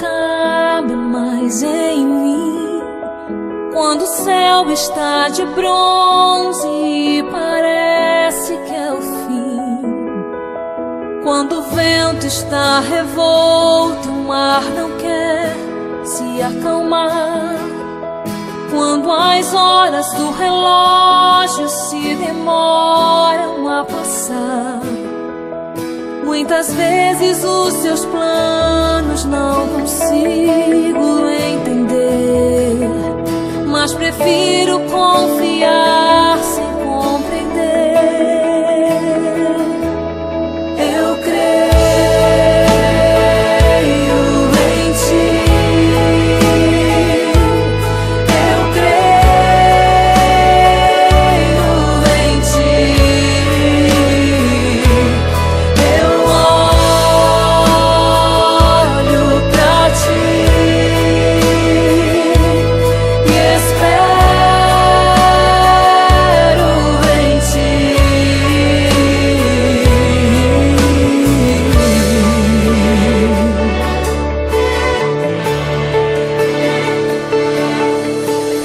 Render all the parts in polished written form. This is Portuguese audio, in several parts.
cabe mais em mim. Quando o céu está de bronze e parece que é o fim. Quando o vento está revolto e o mar não quer se acalmar. Quando as horas do relógio se demoram a passar. Muitas vezes os seus planos não consigo entender, mas prefiro confiar sem compreender. Eu creio em ti. Eu creio em ti. Eu olho pra ti e espero em ti.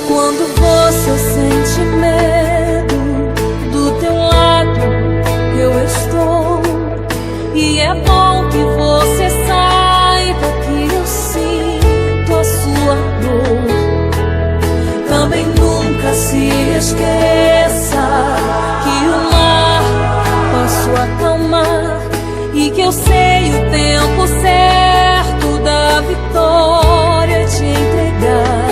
Quando você sente medo, do teu lado eu estou. E é bom que você saiba que eu sinto a sua dor. Também nunca se esqueça que o mar posso acalmar e que eu sei o tempo certo da vitória te entregar.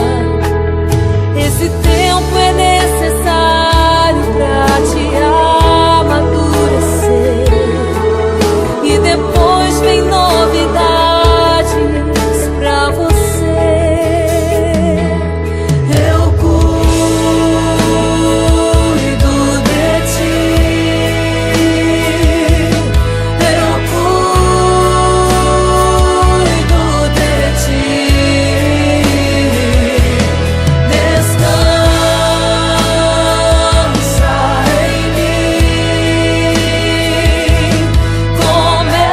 Esse tempo é necessário pra te amadurecer. E depois vem novidades pra você. Eu cuido de ti. Eu cuido de ti. Descansa em mim. Começa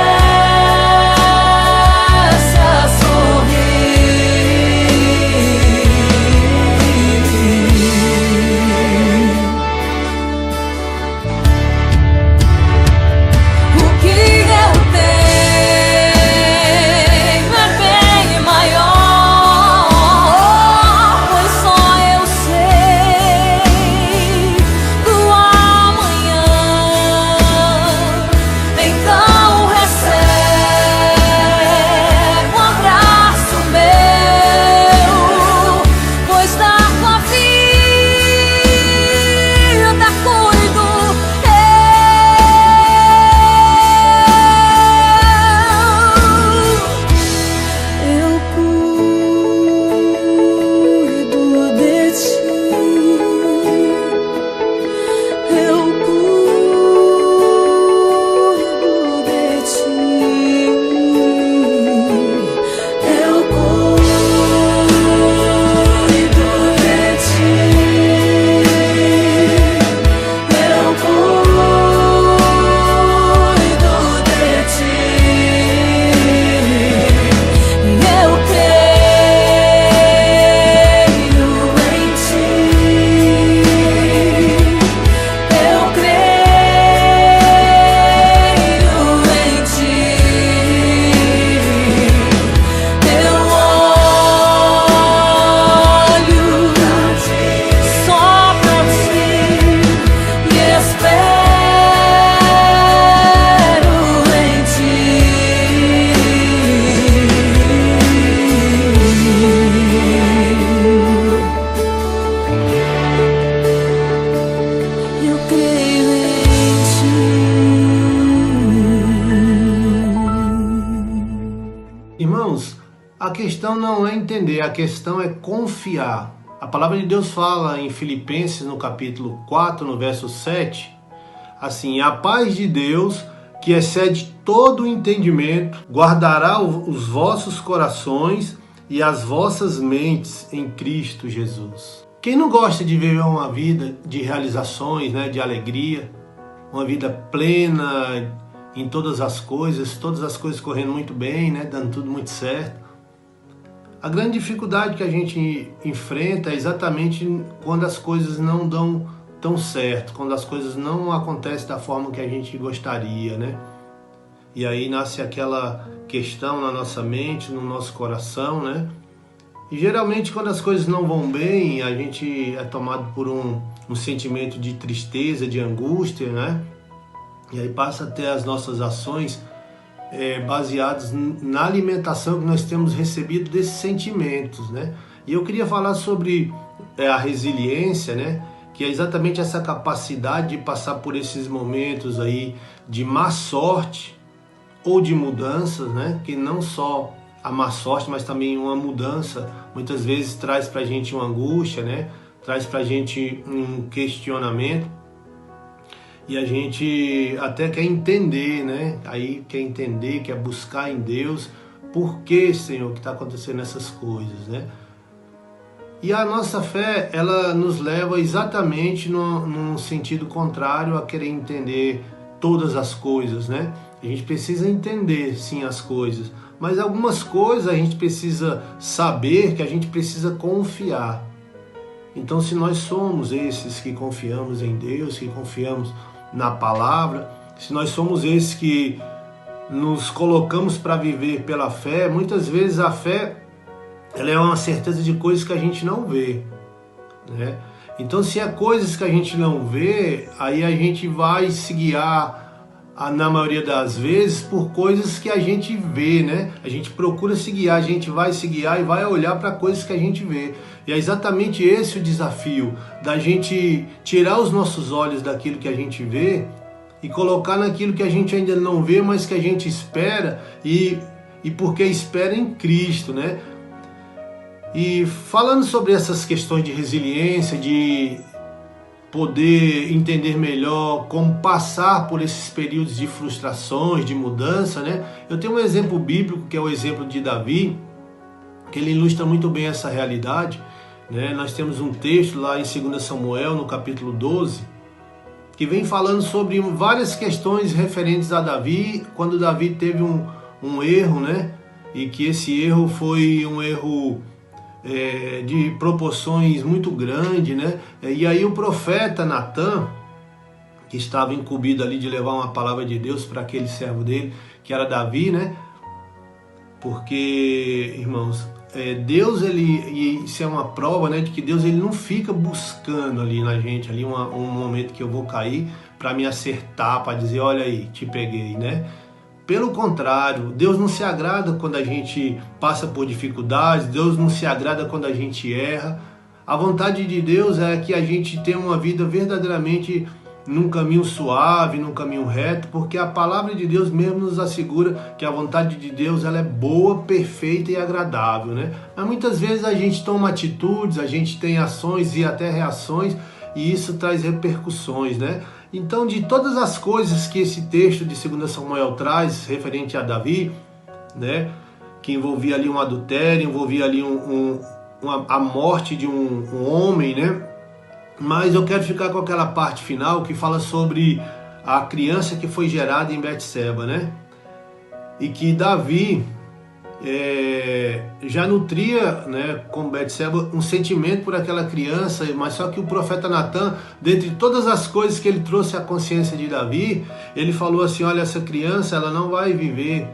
a sorrir. O que eu tenho é bem maior, pois só eu sei do amanhã. Então recebe um abraço meu, pois da tua vida cuido eu cuido de ti. Eu cuido de ti. Eu cuido de ti. Eu cuido de ti. Eu creio em ti. Eu creio em ti. Eu olho só pra ti e espero em ti. Eu creio em ti. Irmãos, a questão não é entender, a questão é confiar. A palavra de Deus fala em Filipenses, no capítulo 4, no verso 7, assim: a paz de Deus, que excede todo o entendimento, guardará os vossos corações e as vossas mentes em Cristo Jesus. Quem não gosta de viver uma vida de realizações, né, de alegria, uma vida plena em todas as coisas correndo muito bem, né, dando tudo muito certo. A grande dificuldade que a gente enfrenta é exatamente quando as coisas não dão tão certo, quando as coisas não acontecem da forma que a gente gostaria, né? E aí nasce aquela questão na nossa mente, no nosso coração, né? E geralmente quando as coisas não vão bem, a gente é tomado por um sentimento de tristeza, de angústia, né? E aí passa a ter as nossas ações baseadas na alimentação que nós temos recebido desses sentimentos, né? E eu queria falar sobre a resiliência, né? Que é exatamente essa capacidade de passar por esses momentos aí de má sorte ou de mudanças, né? Que não só a má sorte, mas também uma mudança muitas vezes traz pra gente uma angústia, né? Traz pra gente um questionamento. E a gente até quer entender, né? Aí quer entender, quer buscar em Deus por que, Senhor, que está acontecendo essas coisas, né? E a nossa fé, ela nos leva exatamente num sentido contrário a querer entender todas as coisas, né? A gente precisa entender, sim, as coisas, mas algumas coisas a gente precisa saber, que a gente precisa confiar. Então, se nós somos esses que confiamos em Deus, que confiamos na palavra, se nós somos esses que nos colocamos para viver pela fé, muitas vezes a fé ela é uma certeza de coisas que a gente não vê, né? Então, se é coisas que a gente não vê, aí a gente vai se guiar, na maioria das vezes, por coisas que a gente vê, né? A gente procura se guiar, a gente vai se guiar e vai olhar para coisas que a gente vê. E é exatamente esse o desafio, da gente tirar os nossos olhos daquilo que a gente vê e colocar naquilo que a gente ainda não vê, mas que a gente espera, e porque espera em Cristo, né? E falando sobre essas questões de resiliência, de poder entender melhor como passar por esses períodos de frustrações, de mudança, né? Eu tenho um exemplo bíblico, que é o exemplo de Davi, que ele ilustra muito bem essa realidade, né? Nós temos um texto lá em 2 Samuel, no capítulo 12, que vem falando sobre várias questões referentes a Davi, quando Davi teve um erro, né? E que esse erro foi um erro de proporções muito grandes, né? E aí o profeta Natan, que estava incumbido ali de levar uma palavra de Deus para aquele servo dele, que era Davi, né? Porque, irmãos, Deus, e isso é uma prova, né, de que Deus ele não fica buscando ali na gente, ali um momento que eu vou cair para me acertar, para dizer, olha aí, te peguei, né? Pelo contrário, Deus não se agrada quando a gente passa por dificuldades, Deus não se agrada quando a gente erra. A vontade de Deus é que a gente tenha uma vida verdadeiramente num caminho suave, num caminho reto, porque a palavra de Deus mesmo nos assegura que a vontade de Deus ela é boa, perfeita e agradável, né? Mas muitas vezes a gente toma atitudes, a gente tem ações e até reações, e isso traz repercussões, né? Então, de todas as coisas que esse texto de 2 Samuel traz referente a Davi, né, que envolvia ali um adultério, envolvia ali a morte de um homem, né? Mas eu quero ficar com aquela parte final que fala sobre a criança que foi gerada em Betseba, né? E que Davi já nutria, né, com Betseba um sentimento por aquela criança, mas só que o profeta Natan, dentre todas as coisas que ele trouxe à consciência de Davi, ele falou assim, olha, essa criança ela não vai viver,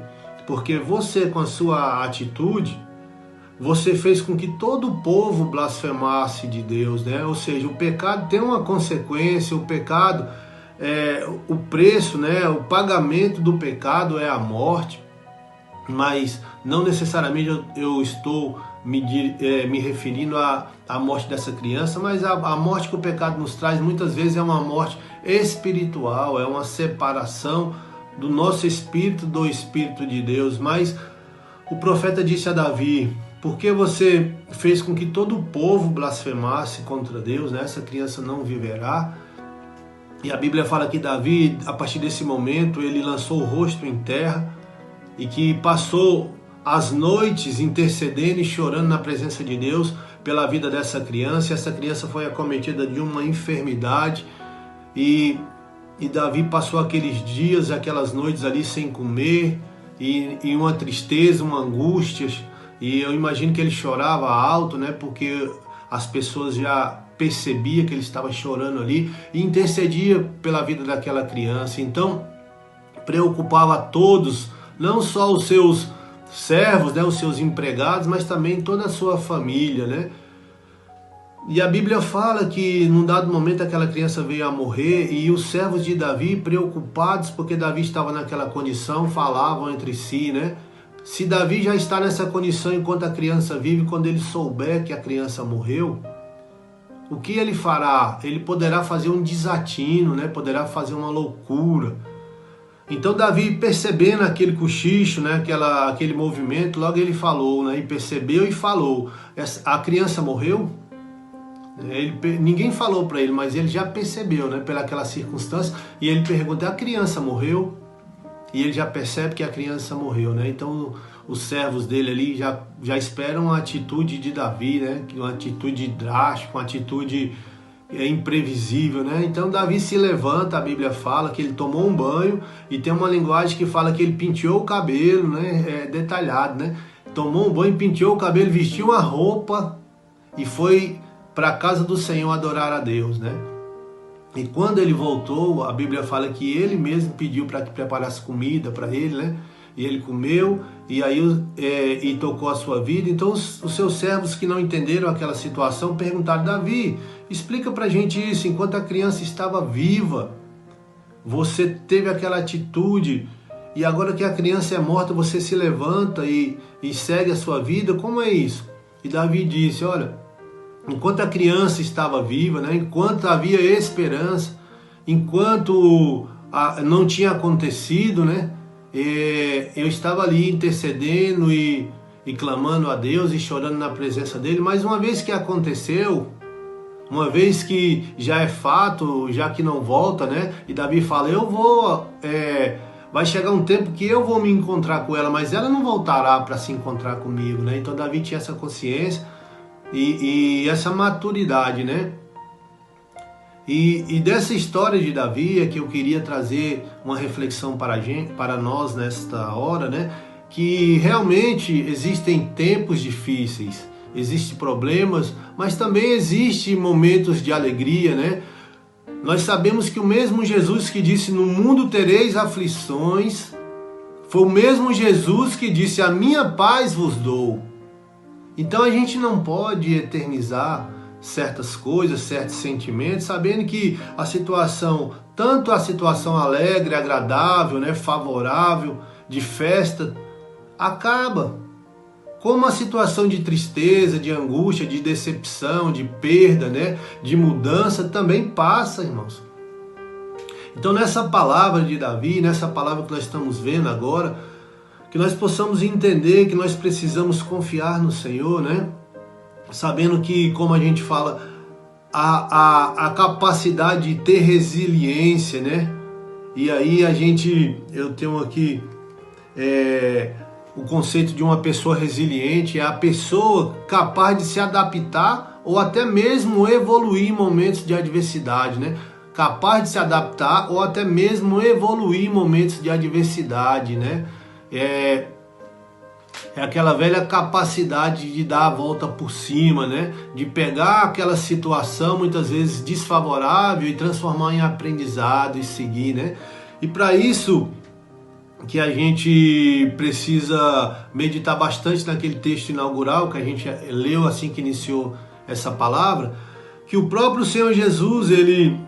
porque você com a sua atitude, você fez com que todo o povo blasfemasse de Deus, né? Ou seja, o pecado tem uma consequência, o pecado, o preço, né, o pagamento do pecado é a morte, mas não necessariamente eu estou me referindo à morte dessa criança, mas a morte que o pecado nos traz muitas vezes é uma morte espiritual, é uma separação do nosso espírito do Espírito de Deus. Mas o profeta disse a Davi, porque você fez com que todo o povo blasfemasse contra Deus, né? Essa criança não viverá. E a Bíblia fala que Davi, a partir desse momento, ele lançou o rosto em terra e que passou as noites intercedendo e chorando na presença de Deus pela vida dessa criança. Essa criança foi acometida de uma enfermidade e Davi passou aqueles dias, aquelas noites ali sem comer e uma tristeza, uma angústia, E eu imagino que ele chorava alto, né? Porque as pessoas já percebiam que ele estava chorando ali e intercedia pela vida daquela criança. Então, preocupava a todos, não só os seus servos, né, os seus empregados, mas também toda a sua família, né? E a Bíblia fala que num dado momento aquela criança veio a morrer e os servos de Davi, preocupados porque Davi estava naquela condição, falavam entre si, né? Se Davi já está nessa condição enquanto a criança vive, quando ele souber que a criança morreu, o que ele fará? Ele poderá fazer um desatino, né? Poderá fazer uma loucura. Então Davi, percebendo aquele cochicho, né? Aquele movimento, logo ele falou, né? E percebeu e falou: a criança morreu? Ninguém falou para ele, mas ele já percebeu, né? Pelaquela circunstância. E ele pergunta: a criança morreu? E ele já percebe que a criança morreu, né? Então os servos dele ali já esperam a atitude de Davi, né? Uma atitude drástica, uma atitude imprevisível, né? Então Davi se levanta, a Bíblia fala que ele tomou um banho e tem uma linguagem que fala que ele penteou o cabelo, né? É detalhado, né? Tomou um banho, penteou o cabelo, vestiu uma roupa e foi para a casa do Senhor adorar a Deus, né? E quando ele voltou, a Bíblia fala que ele mesmo pediu para que preparasse comida para ele, né? E ele comeu e aí e tocou a sua vida. Então os seus servos que não entenderam aquela situação perguntaram: Davi, explica para a gente isso. Enquanto a criança estava viva, você teve aquela atitude e agora que a criança é morta, você se levanta e segue a sua vida. Como é isso? E Davi disse: olha, enquanto a criança estava viva, né, enquanto havia esperança, enquanto não tinha acontecido, né, eu estava ali intercedendo e clamando a Deus e chorando na presença dele. Mas uma vez que aconteceu, uma vez que já é fato, já que não volta, né, e Davi fala: eu vou, vai chegar um tempo que eu vou me encontrar com ela, mas ela não voltará para se encontrar comigo, né? Então Davi tinha essa consciência e essa maturidade, né? E dessa história de Davi é que eu queria trazer uma reflexão para nós nesta hora, né? Que realmente existem tempos difíceis, existem problemas, mas também existem momentos de alegria, né? Nós sabemos que o mesmo Jesus que disse: no mundo tereis aflições, foi o mesmo Jesus que disse: a minha paz vos dou. Então a gente não pode eternizar certas coisas, certos sentimentos, sabendo que a situação, tanto a situação alegre, agradável, né, favorável, de festa, acaba. Como a situação de tristeza, de angústia, de decepção, de perda, né, de mudança também passa, irmãos. Então nessa palavra de Davi, nessa palavra que nós estamos vendo agora, que nós possamos entender que nós precisamos confiar no Senhor, né? Sabendo que, como a gente fala, a capacidade de ter resiliência, né? E aí eu tenho aqui o conceito de uma pessoa resiliente, é a pessoa capaz de se adaptar ou até mesmo evoluir em momentos de adversidade, né? Capaz de se adaptar ou até mesmo evoluir em momentos de adversidade, né? É aquela velha capacidade de dar a volta por cima, né? De pegar aquela situação muitas vezes desfavorável e transformar em aprendizado e seguir, né? E para isso que a gente precisa meditar bastante naquele texto inaugural que a gente leu assim que iniciou essa palavra, que o próprio Senhor Jesus, ele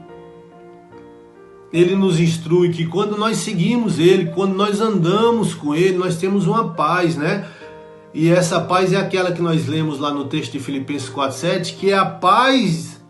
nos instrui que quando nós seguimos Ele, quando nós andamos com Ele, nós temos uma paz, né? E essa paz é aquela que nós lemos lá no texto de Filipenses 4:7, que é a paz,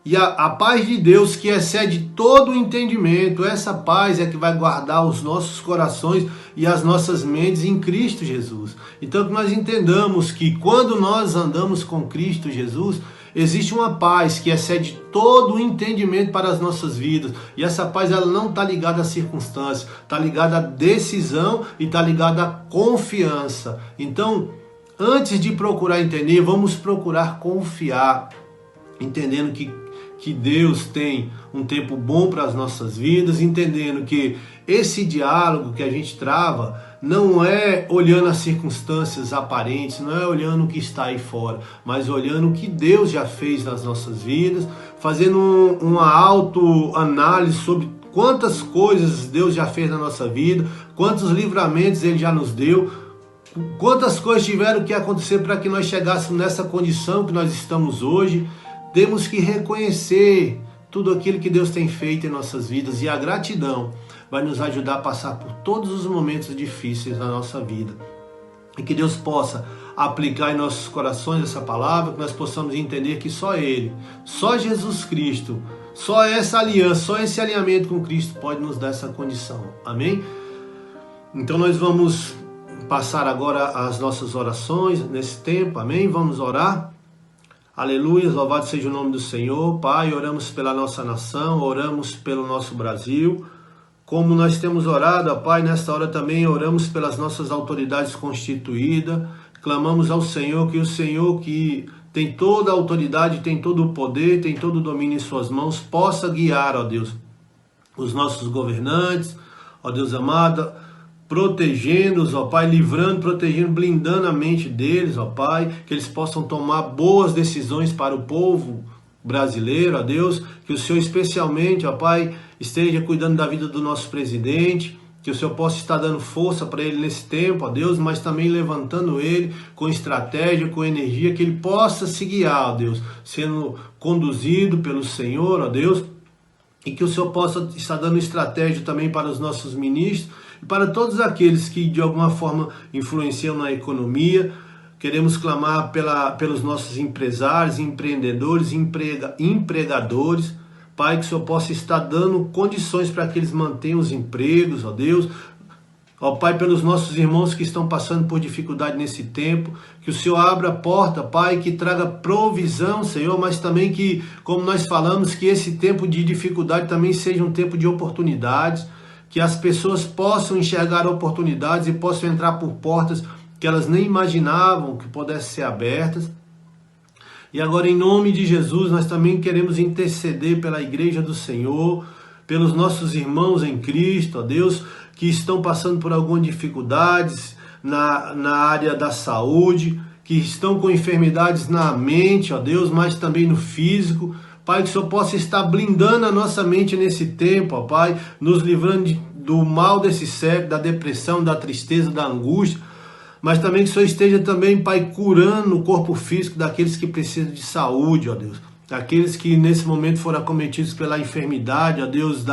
e a paz de Deus que excede todo o entendimento. Essa paz é que vai guardar os nossos corações e as nossas mentes em Cristo Jesus. Então que nós entendamos que quando nós andamos com Cristo Jesus, existe uma paz que excede todo o entendimento para as nossas vidas. E essa paz, ela não está ligada a circunstâncias, está ligada à decisão e está ligada à confiança. Então, antes de procurar entender, vamos procurar confiar, entendendo que Deus tem um tempo bom para as nossas vidas, entendendo que esse diálogo que a gente trava não é olhando as circunstâncias aparentes, não é olhando o que está aí fora, mas olhando o que Deus já fez nas nossas vidas, fazendo uma autoanálise sobre quantas coisas Deus já fez na nossa vida, quantos livramentos Ele já nos deu, quantas coisas tiveram que acontecer para que nós chegássemos nessa condição que nós estamos hoje. Temos que reconhecer tudo aquilo que Deus tem feito em nossas vidas, e a gratidão vai nos ajudar a passar por todos os momentos difíceis da nossa vida. E que Deus possa aplicar em nossos corações essa palavra, que nós possamos entender que só Ele, só Jesus Cristo, só essa aliança, só esse alinhamento com Cristo pode nos dar essa condição. Amém? Então nós vamos passar agora as nossas orações nesse tempo. Amém? Vamos orar. Aleluia, louvado seja o nome do Senhor. Pai, oramos pela nossa nação, oramos pelo nosso Brasil. Como nós temos orado, ó Pai, nesta hora também oramos pelas nossas autoridades constituídas. Clamamos ao Senhor que o Senhor, que tem toda a autoridade, tem todo o poder, tem todo o domínio em suas mãos, possa guiar, ó Deus, os nossos governantes, ó Deus amado, protegendo-os, ó Pai, livrando, protegendo, blindando a mente deles, ó Pai, que eles possam tomar boas decisões para o povo brasileiro, ó Deus, que o Senhor especialmente, ó Pai, esteja cuidando da vida do nosso presidente, que o Senhor possa estar dando força para ele nesse tempo, ó Deus, mas também levantando ele com estratégia, com energia, que ele possa se guiar, ó Deus, sendo conduzido pelo Senhor, ó Deus, e que o Senhor possa estar dando estratégia também para os nossos ministros e para todos aqueles que de alguma forma influenciam na economia. Queremos clamar pelos nossos empresários, empreendedores, empregadores. Pai, que o Senhor possa estar dando condições para que eles mantenham os empregos, ó Deus. Ó Pai, pelos nossos irmãos que estão passando por dificuldade nesse tempo, que o Senhor abra a porta, Pai, que traga provisão, Senhor, mas também que, como nós falamos, que esse tempo de dificuldade também seja um tempo de oportunidades, que as pessoas possam enxergar oportunidades e possam entrar por portas que elas nem imaginavam que pudessem ser abertas. E agora, em nome de Jesus, nós também queremos interceder pela igreja do Senhor, pelos nossos irmãos em Cristo, ó Deus, que estão passando por algumas dificuldades na área da saúde, que estão com enfermidades na mente, ó Deus, mas também no físico. Pai, que o Senhor possa estar blindando a nossa mente nesse tempo, ó Pai, nos livrando do mal desse século, da depressão, da tristeza, da angústia, mas também que o Senhor esteja também, Pai, curando o corpo físico daqueles que precisam de saúde, ó Deus. Daqueles que nesse momento foram acometidos pela enfermidade, ó Deus,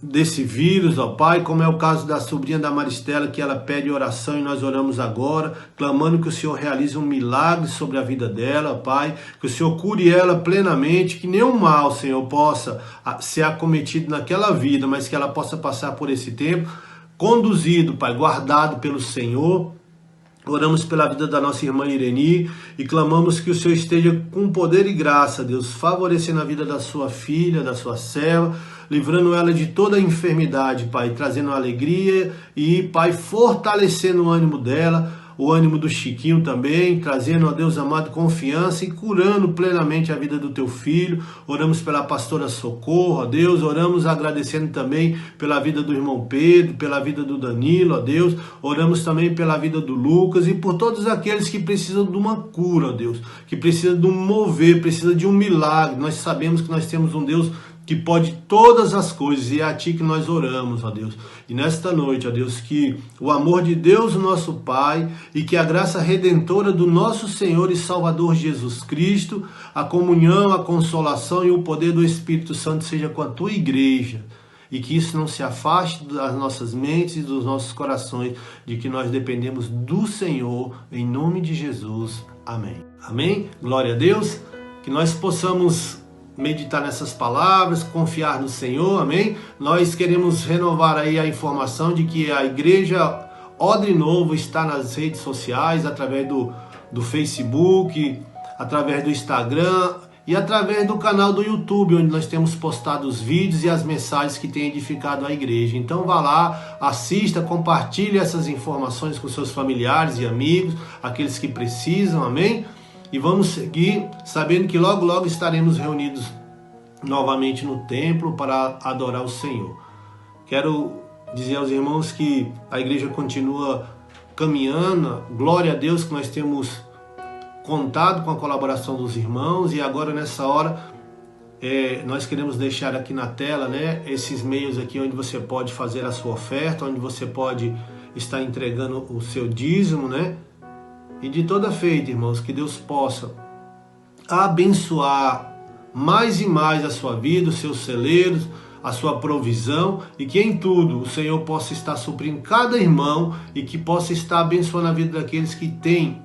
desse vírus, ó Pai, como é o caso da sobrinha da Maristela, que ela pede oração e nós oramos agora, clamando que o Senhor realize um milagre sobre a vida dela, ó Pai, que o Senhor cure ela plenamente, que nenhum mal, Senhor, possa ser acometido naquela vida, mas que ela possa passar por esse tempo conduzido, Pai, guardado pelo Senhor. Oramos pela vida da nossa irmã Ireni e clamamos que o Senhor esteja com poder e graça, Deus, favorecendo a vida da sua filha, da sua serva, livrando ela de toda a enfermidade, Pai, trazendo alegria e, Pai, fortalecendo o ânimo dela, o ânimo do Chiquinho também, trazendo, ó Deus amado, confiança e curando plenamente a vida do teu filho. Oramos pela pastora Socorro, ó Deus, oramos agradecendo também pela vida do irmão Pedro, pela vida do Danilo, ó Deus, oramos também pela vida do Lucas e por todos aqueles que precisam de uma cura, ó Deus, que precisam de um mover, precisam de um milagre. Nós sabemos que nós temos um Deus que pode todas as coisas, e é a Ti que nós oramos, ó Deus. E nesta noite, ó Deus, que o amor de Deus, o nosso Pai, e que a graça redentora do nosso Senhor e Salvador Jesus Cristo, a comunhão, a consolação e o poder do Espírito Santo seja com a Tua igreja, e que isso não se afaste das nossas mentes e dos nossos corações, de que nós dependemos do Senhor, em nome de Jesus. Amém. Amém? Glória a Deus. Que nós possamos meditar nessas palavras, confiar no Senhor, amém? Nós queremos renovar aí a informação de que a igreja Odre Novo está nas redes sociais, através do Facebook, através do Instagram e através do canal do YouTube, onde nós temos postado os vídeos e as mensagens que têm edificado a igreja. Então vá lá, assista, compartilhe essas informações com seus familiares e amigos, aqueles que precisam, amém? E vamos seguir sabendo que logo, logo estaremos reunidos novamente no templo para adorar o Senhor. Quero dizer aos irmãos que a igreja continua caminhando. Glória a Deus que nós temos contado com a colaboração dos irmãos, e agora nessa hora nós queremos deixar aqui na tela, né, esses meios aqui onde você pode fazer a sua oferta, onde você pode estar entregando o seu dízimo, né? E de toda feita, irmãos, que Deus possa abençoar mais e mais a sua vida, os seus celeiros, a sua provisão, e que em tudo o Senhor possa estar suprindo cada irmão e que possa estar abençoando a vida daqueles que têm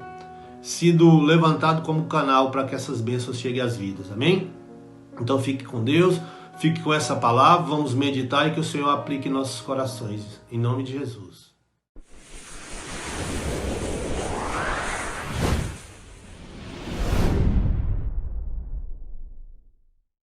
sido levantado como canal para que essas bênçãos cheguem às vidas. Amém? Então fique com Deus, fique com essa palavra, vamos meditar e que o Senhor aplique em nossos corações. Em nome de Jesus.